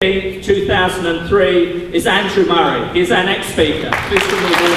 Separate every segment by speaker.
Speaker 1: 2003 is Andrew Murray. He is our next speaker. Please give him a warm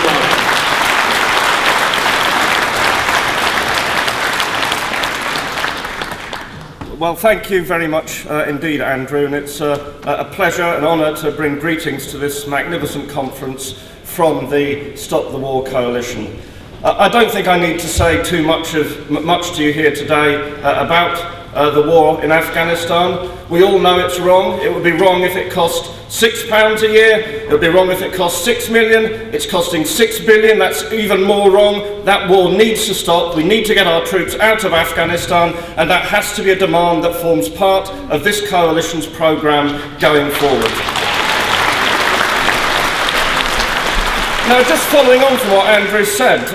Speaker 1: welcome.
Speaker 2: Well, thank you very much indeed, Andrew, and it's a pleasure and honour to bring greetings to this magnificent conference from the Stop the War Coalition. I don't think I need to say too much to you here today about the war in Afghanistan. We all know it's wrong. It would be wrong if it cost £6 a year. It would be wrong if it cost 6 million. It's costing 6 billion. That's even more wrong. That war needs to stop. We need to get our troops out of Afghanistan, and that has to be a demand that forms part of this coalition's programme going forward. Now, just following on from what Andrew said,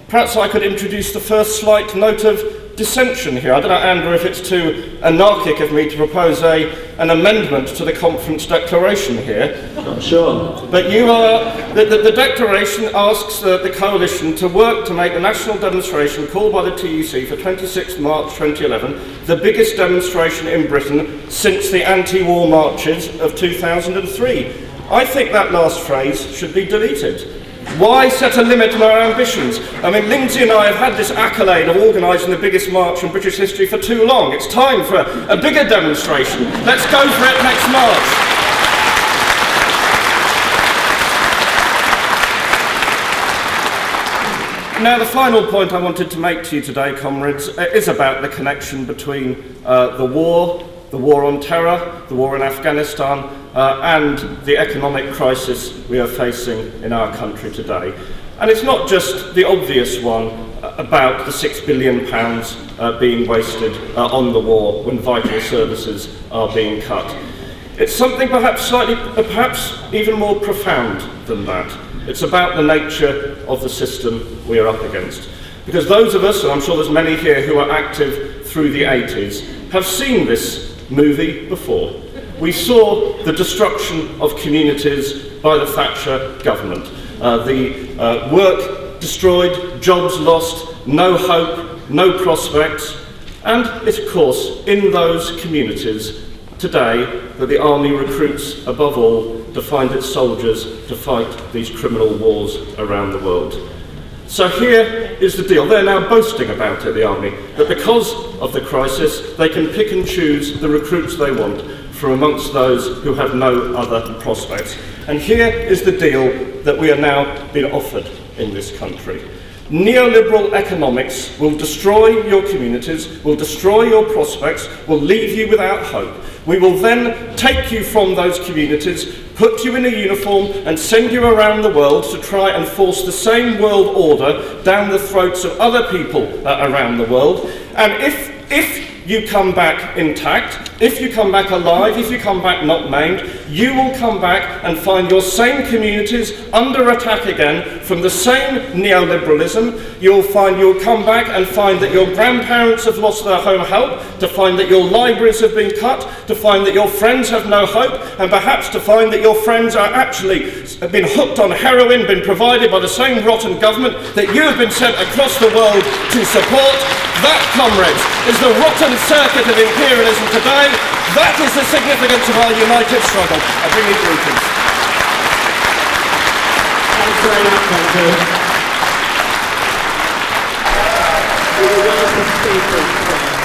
Speaker 2: perhaps I could introduce the first slight note of dissension here. I don't know, Andrew, if it's too anarchic of me to propose an amendment to the conference declaration here.
Speaker 1: I'm sure.
Speaker 2: But the declaration asks the coalition to work to make the national demonstration called by the TUC for 26 March 2011 the biggest demonstration in Britain since the anti-war marches of 2003. I think that last phrase should be deleted. Why set a limit on our ambitions? I mean, Lindsay and I have had this accolade of organising the biggest march in British history for too long. It's time for a bigger demonstration. Let's go for it next March. Now, the final point I wanted to make to you today, comrades, is about the connection between the war on terror, the war in Afghanistan, and the economic crisis we are facing in our country today. And it's not just the obvious one about the £6 billion being wasted on the war when vital services are being cut. It's something perhaps even more profound than that. It's about the nature of the system we are up against. Because those of us, and I'm sure there's many here who are active through the 80s, have seen this movie before. We saw the destruction of communities by the Thatcher government. The work destroyed, jobs lost, no hope, no prospects. And it's, of course, in those communities today that the army recruits above all to find its soldiers to fight these criminal wars around the world. So here is the deal. They're now boasting about it, the army, that because of the crisis, they can pick and choose the recruits they want from amongst those who have no other prospects. And here is the deal that we are now being offered in this country. Neoliberal economics will destroy your communities, will destroy your prospects, will leave you without hope. We will then take you from those communities, put you in a uniform and send you around the world to try and force the same world order down the throats of other people around the world. And if you come back intact, if you come back alive, if you come back not maimed, you will come back and find your same communities under attack again from the same neoliberalism. You'll come back and find that your grandparents have lost their home help, to find that your libraries have been cut, to find that your friends have no hope, and perhaps to find that your friends are actually been hooked on heroin, been provided by the same rotten government that you have been sent across the world to support. That, comrades, is the rotten circuit of imperialism today. That is the significance of our united struggle. I bring you greetings.
Speaker 1: Thanks very much, Andrew. We will welcome speakers.